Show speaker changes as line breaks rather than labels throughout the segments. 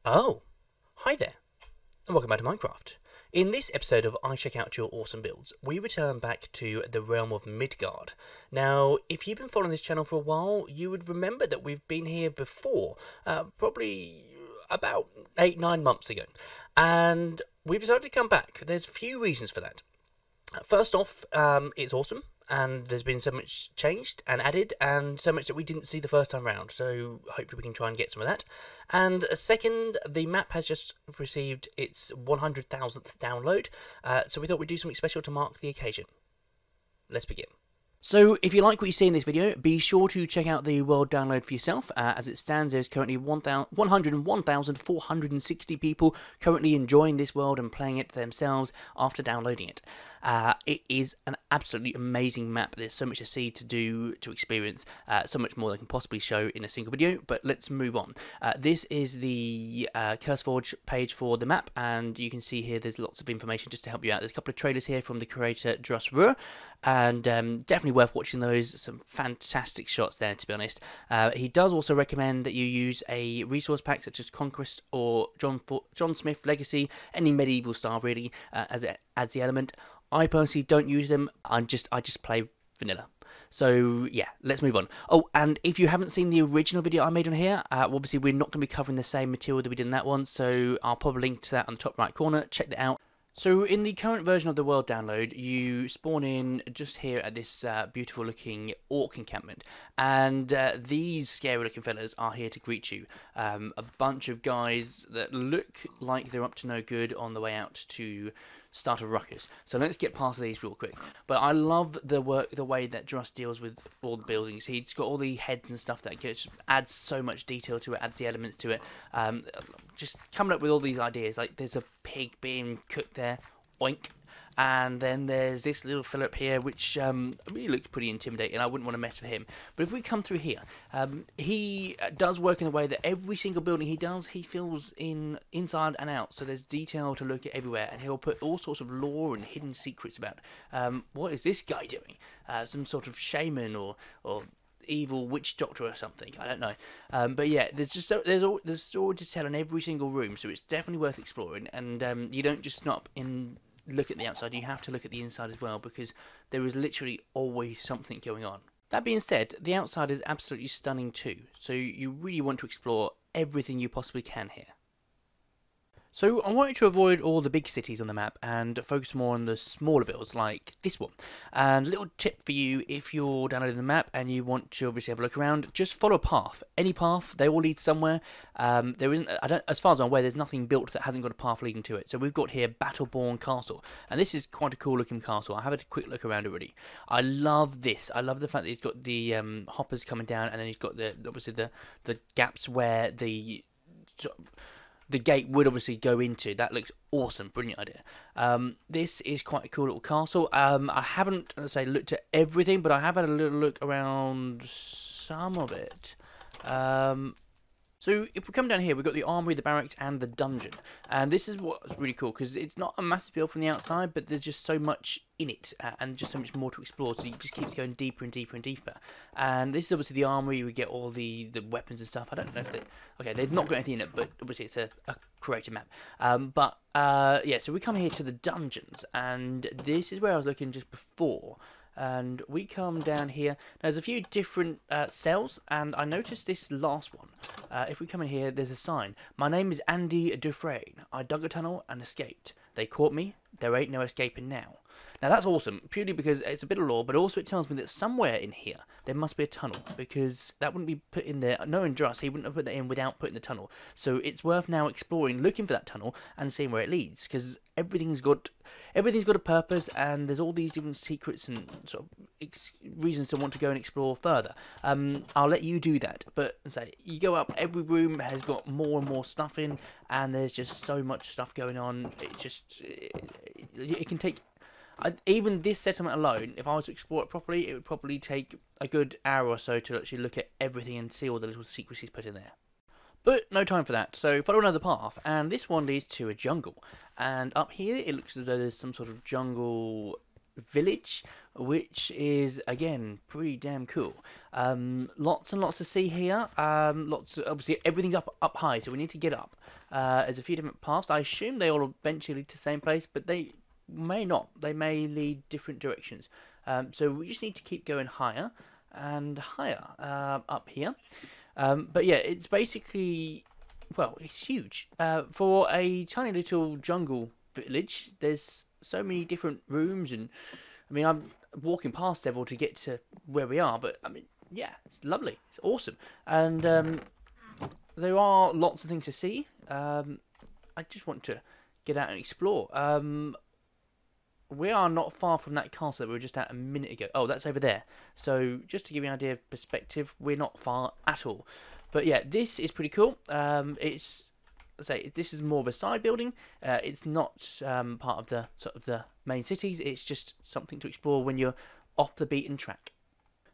Oh, hi there, and welcome back to Minecraft. In this episode of I Check Out Your Awesome Builds, we return back to the realm of Midgard. Now, if you've been following this channel for a while, you would remember that we've been here before, probably about 8-9 months ago, and we've decided to come back. There's a few reasons for that. First off, it's awesome, and there's been so much changed and added, and so much that we didn't see the first time round, so hopefully we can try and get some of that. And second, the map has just received its 100,000th download, so we thought we'd do something special to mark the occasion. Let's begin. So, if you like what you see in this video, be sure to check out the world download for yourself. As it stands, there's currently 101,460 people currently enjoying this world and playing it themselves after downloading it. It is an absolutely amazing map. There's so much to see, to do, to experience, so much more than I can possibly show in a single video, but let's move on. This is the CurseForge page for the map, and you can see here there's lots of information just to help you out. There's a couple of trailers here from the creator Dross Ruhr, and definitely worth watching those. Some fantastic shots there, to be honest. He does also recommend that you use a resource pack such as Conquest or John Smith Legacy, any medieval style really, as it adds the element. I personally don't use them. I just play vanilla. So yeah, let's move on. Oh, and if you haven't seen the original video I made on here, obviously we're not going to be covering the same material that we did in that one, so I'll pop a link to that on the top right corner. Check that out. So in the current version of the world download, you spawn in just here at this beautiful looking orc encampment, and these scary looking fellas are here to greet you. A bunch of guys that look like they're up to no good on the way out to start a ruckus. So let's get past these real quick. But I love the way that Dross deals with all the buildings. He's got all the heads and stuff that adds so much detail to it, adds the elements to it. Just coming up with all these ideas. Like there's a pig being cooked there, oink. And then there's this little Philip here, which really looks pretty intimidating. I wouldn't want to mess with him. But if we come through here, he does work in a way that every single building he does, he fills in inside and out. So there's detail to look at everywhere, and he'll put all sorts of lore and hidden secrets about what is this guy doing? Some sort of shaman or evil witch doctor or something. I don't know. But yeah, there's a story to tell in every single room, so it's definitely worth exploring. And you don't just stop in. Look at the outside, you have to look at the inside as well, because there is literally always something going on. That being said, the outside is absolutely stunning too, so you really want to explore everything you possibly can here. So I wanted to avoid all the big cities on the map and focus more on the smaller builds like this one. And a little tip for you, if you're downloading the map and you want to obviously have a look around, just follow a path. Any path, they all lead somewhere. There isn't, as far as I'm aware, there's nothing built that hasn't got a path leading to it. So we've got here Battleborn Castle, and this is quite a cool looking castle. I have had a quick look around already. I love this. I love the fact that he's got the hoppers coming down, and then he's got obviously the gaps where the gate would obviously go into. That looks awesome, brilliant idea. This is quite a cool little castle. I haven't, let's say, looked at everything, but I have had a little look around some of it. So if we come down here, we've got the armory, the barracks, and the dungeon. And this is what's really cool, because it's not a massive build from the outside, but there's just so much in it, and just so much more to explore, so it just keeps going deeper and deeper and deeper. And this is obviously the armory, we get all the weapons and stuff. I don't know if okay, they've not got anything in it, but obviously it's a creator map. Yeah, so we come here to the dungeons, and this is where I was looking just before. And we come down here. There's a few different cells, and I noticed this last one. If we come in here, there's a sign. My name is Andy Dufresne. I dug a tunnel and escaped. They caught me. There ain't no escaping now. Now that's awesome, purely because it's a bit of lore, but also it tells me that somewhere in here there must be a tunnel, because that wouldn't be put in there. Knowing Dross, he wouldn't have put that in without putting the tunnel. So it's worth now exploring, looking for that tunnel, and seeing where it leads, because everything's got a purpose, and there's all these different secrets and sort of reasons to want to go and explore further. I'll let you do that, but say you go up, every room has got more and more stuff in, and there's just so much stuff going on. It can take. Even this settlement alone, if I was to explore it properly, it would probably take a good hour or so to actually look at everything and see all the little secrets he's put in there. But no time for that, so follow another path, and this one leads to a jungle. And up here, it looks as though there's some sort of jungle village, which is again pretty damn cool. Lots and lots to see here. Lots of, obviously everything's up high, so we need to get up. There's a few different paths. I assume they all eventually lead to the same place, but they may not. They may lead different directions. So we just need to keep going higher and higher up here. But yeah, it's basically, well, it's huge. For a tiny little jungle village, there's so many different rooms, and I mean, I'm walking past several to get to where we are, but I mean, yeah, it's lovely. It's awesome. And there are lots of things to see. I just want to get out and explore. We are not far from that castle that we were just at a minute ago. Oh, that's over there. So, just to give you an idea of perspective, we're not far at all. But yeah, this is pretty cool. It's, say, this is more of a side building. It's not part of the sort of the main cities. It's just something to explore when you're off the beaten track.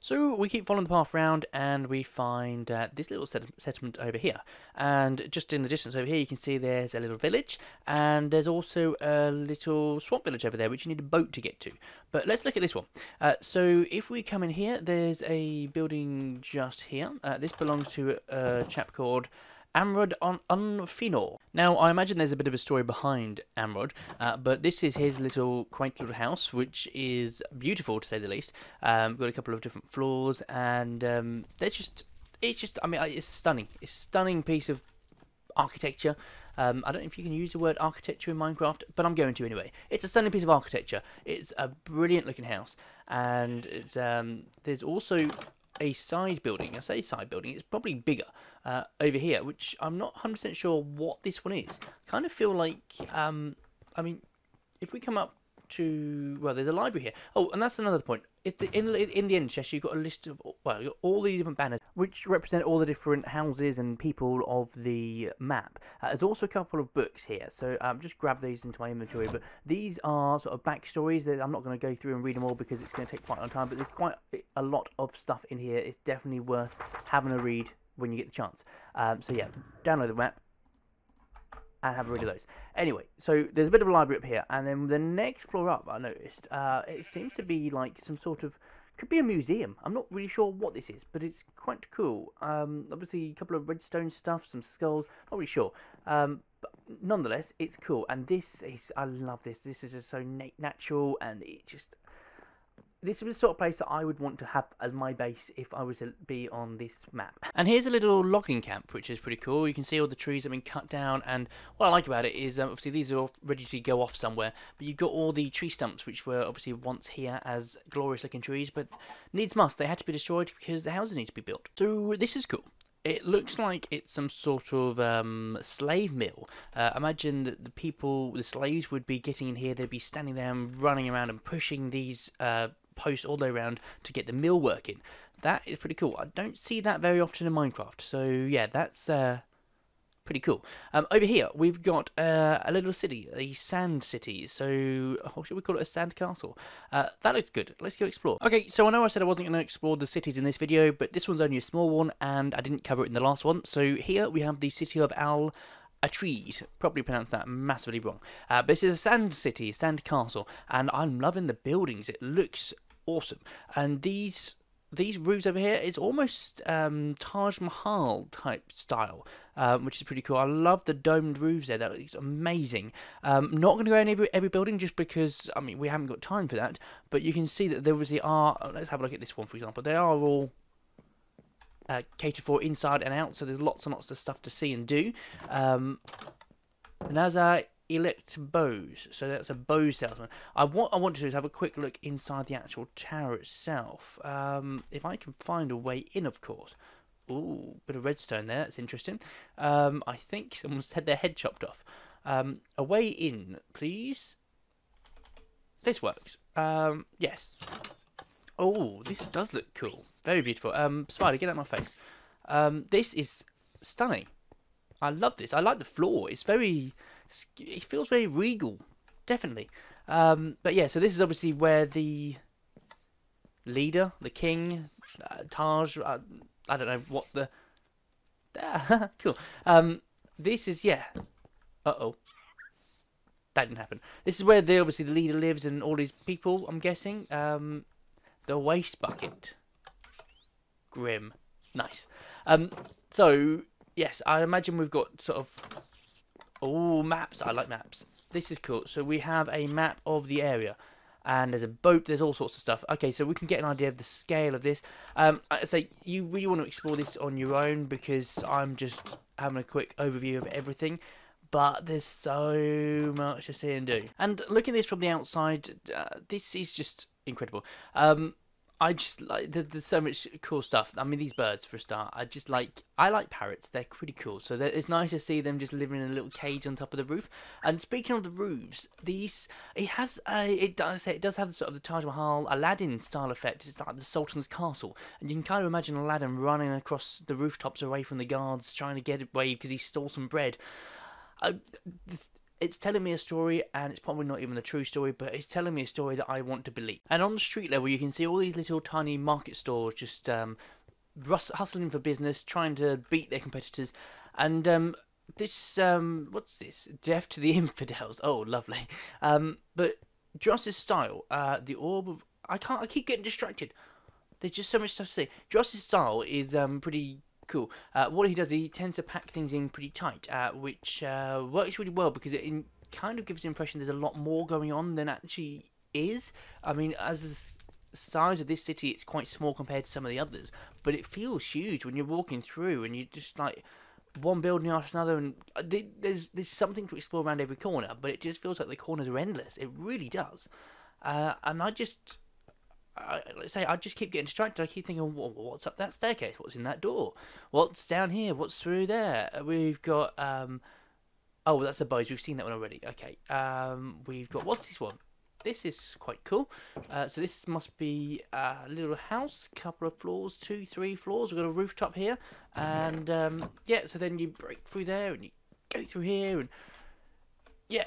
So we keep following the path round, and we find this little settlement over here. And just in the distance over here, you can see there's a little village, and there's also a little swamp village over there, which you need a boat to get to. But let's look at this one. So if we come in here, there's a building just here. This belongs to a chap called Amrod Unfinor. Now, I imagine there's a bit of a story behind Amrod, but this is his little quaint little house, which is beautiful to say the least. Got a couple of different floors, and I mean, it's stunning. It's a stunning piece of architecture. I don't know if you can use the word architecture in Minecraft, but I'm going to anyway. It's a stunning piece of architecture. It's a brilliant looking house, and it's there's also a side building. I say side building, it's probably bigger over here, which I'm not 100% sure what this one is. Kind of feel like, I mean, if we come up to, well, there's a library here. Oh, and that's another point. In the end chest, you've got a list of, well, you've got all the different banners, which represent all the different houses and people of the map. There's also a couple of books here, so just grab these into my inventory. But these are sort of backstories that I'm not going to go through and read them all because it's going to take quite a long time. But there's quite a lot of stuff in here. It's definitely worth having a read when you get the chance. So yeah, download the map and have a read of those. Anyway, so there's a bit of a library up here, and then the next floor up, I noticed, it seems to be like some sort of, could be a museum. I'm not really sure what this is, but it's quite cool. Obviously, a couple of redstone stuff, some skulls, not really sure. But nonetheless, it's cool, and this is, I love this. This is just so natural, and it just, this is the sort of place that I would want to have as my base if I was to be on this map. And here's a little logging camp, which is pretty cool. You can see all the trees have been cut down, and what I like about it is obviously these are all ready to go off somewhere, but you've got all the tree stumps which were obviously once here as glorious looking trees, but needs must, they had to be destroyed because the houses need to be built. So this is cool. It looks like it's some sort of slave mill. Imagine that the slaves would be getting in here, they'd be standing there and running around and pushing these posts all the way around to get the mill working. That is pretty cool. I don't see that very often in Minecraft, so yeah, that's pretty cool. Over here, we've got a little city, a sand city, so should we call it a sand castle? That looks good. Let's go explore. Okay, so I know I said I wasn't going to explore the cities in this video, but this one's only a small one, and I didn't cover it in the last one. So here we have the city of Al Atreides, probably pronounced that massively wrong. But this is a sand city, sand castle, and I'm loving the buildings. It looks awesome. And these roofs over here, it's almost Taj Mahal type style, which is pretty cool. I love the domed roofs there. That looks amazing. Not going to go in every building just because, I mean, we haven't got time for that. But you can see that there was let's have a look at this one, for example. They are all catered for inside and out, so there's lots and lots of stuff to see and do. Nazar elect bows, so that's a bow salesman. What I want to do is have a quick look inside the actual tower itself. If I can find a way in, of course. Ooh, bit of redstone there, that's interesting. I think someone's had their head chopped off. A way in, please. This works. Yes. Oh, this does look cool. Very beautiful. Spider, get out of my face. This is stunning. I love this. I like the floor. It feels very regal. Definitely. But yeah, so this is obviously where the leader, the king, Taj, I don't know what the... cool. This is, yeah. Uh-oh. that didn't happen. This is where obviously the leader lives and all these people, I'm guessing. The waste bucket. Grim. Nice. So, yes, I imagine we've got sort of... Oh, maps. I like maps. This is cool. So we have a map of the area. And there's a boat, there's all sorts of stuff. Okay, so we can get an idea of the scale of this. I say, you really want to explore this on your own, because I'm just having a quick overview of everything. But there's so much to see and do. And looking at this from the outside, this is just incredible. I just like, there's so much cool stuff. I mean, these birds, for a start, I like parrots. They're pretty cool. So it's nice to see them just living in a little cage on top of the roof. And speaking of the roofs, it does have the sort of the Taj Mahal Aladdin style effect. It's like the Sultan's castle, and you can kind of imagine Aladdin running across the rooftops away from the guards, trying to get away because he stole some bread. It's telling me a story, and it's probably not even the true story, but it's telling me a story that I want to believe. And on the street level, you can see all these little tiny market stores just hustling for business, trying to beat their competitors. And what's this? Death to the infidels. Oh, lovely. But Dross's style, the orb of... I keep getting distracted. There's just so much stuff to say. Dross's style is pretty... cool. What he does, he tends to pack things in pretty tight, which works really well, because it kind of gives the impression there's a lot more going on than actually is. I mean, as the size of this city, it's quite small compared to some of the others, but it feels huge when you're walking through, and you just like one building after another, and there's something to explore around every corner, but it just feels like the corners are endless. It really does. And I just keep getting distracted. I keep thinking, what's up that staircase? What's in that door? What's down here? What's through there? We've got, oh, that's a boat. We've seen that one already. Okay. We've got, what's this one? This is quite cool. So this must be a little house, couple of floors, 2, 3 floors. We've got a rooftop here. And, yeah, so then you break through there and you go through here. And, yeah,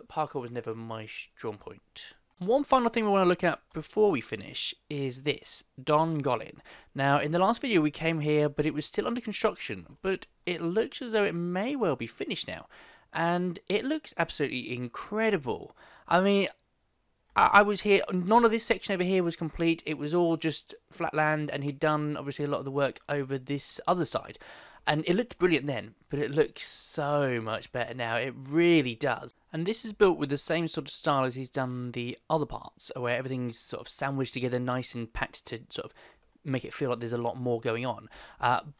parkour was never my strong point. One final thing we want to look at before we finish is this, Don Gollin. Now, in the last video we came here, but it was still under construction, but it looks as though it may well be finished now, and it looks absolutely incredible. I mean, I was here, none of this section over here was complete, it was all just flat land, and he'd done, obviously, a lot of the work over this other side. And it looked brilliant then, but it looks so much better now. It really does. And this is built with the same sort of style as he's done the other parts, where everything's sort of sandwiched together nice and packed to sort of make it feel like there's a lot more going on.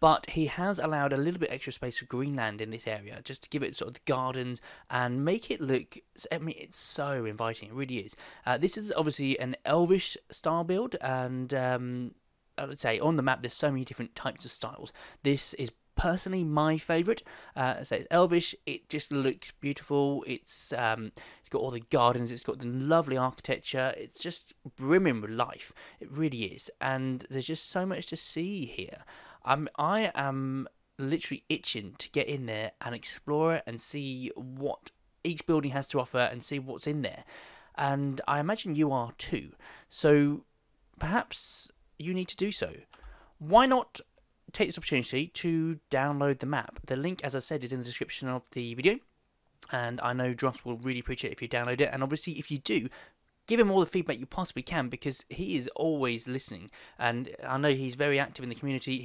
But he has allowed a little bit extra space for Greenland in this area, just to give it sort of the gardens and make it look... I mean, it's so inviting. It really is. This is obviously an Elvish style build, and I would say on the map there's so many different types of styles. This is personally my favourite. So it's Elvish, it just looks beautiful, it's got all the gardens, it's got the lovely architecture, it's just brimming with life, it really is, and there's just so much to see here. I am literally itching to get in there and explore it and see what each building has to offer and see what's in there, and I imagine you are too, so perhaps you need to do so. Why not take this opportunity to download the map? The link, as I said, is in the description of the video, and I know Dross will really appreciate it if you download it, and obviously if you do, give him all the feedback you possibly can, because he is always listening, and I know he's very active in the community.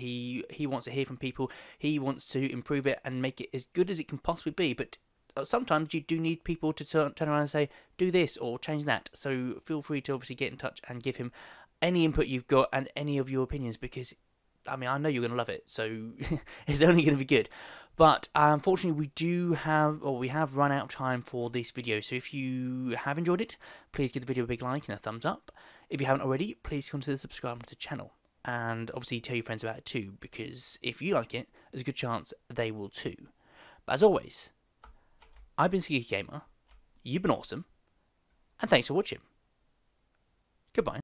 He wants to hear from people, he wants to improve it and make it as good as it can possibly be, but sometimes you do need people to turn around and say, do this or change that, so feel free to obviously get in touch and give him any input you've got and any of your opinions, because I mean, I know you're going to love it, so it's only going to be good. But unfortunately, we have run out of time for this video. So if you have enjoyed it, please give the video a big like and a thumbs up. If you haven't already, please consider subscribing to the channel. And obviously tell your friends about it too, because if you like it, there's a good chance they will too. But as always, I've been Ski Gamer, you've been awesome, and thanks for watching. Goodbye.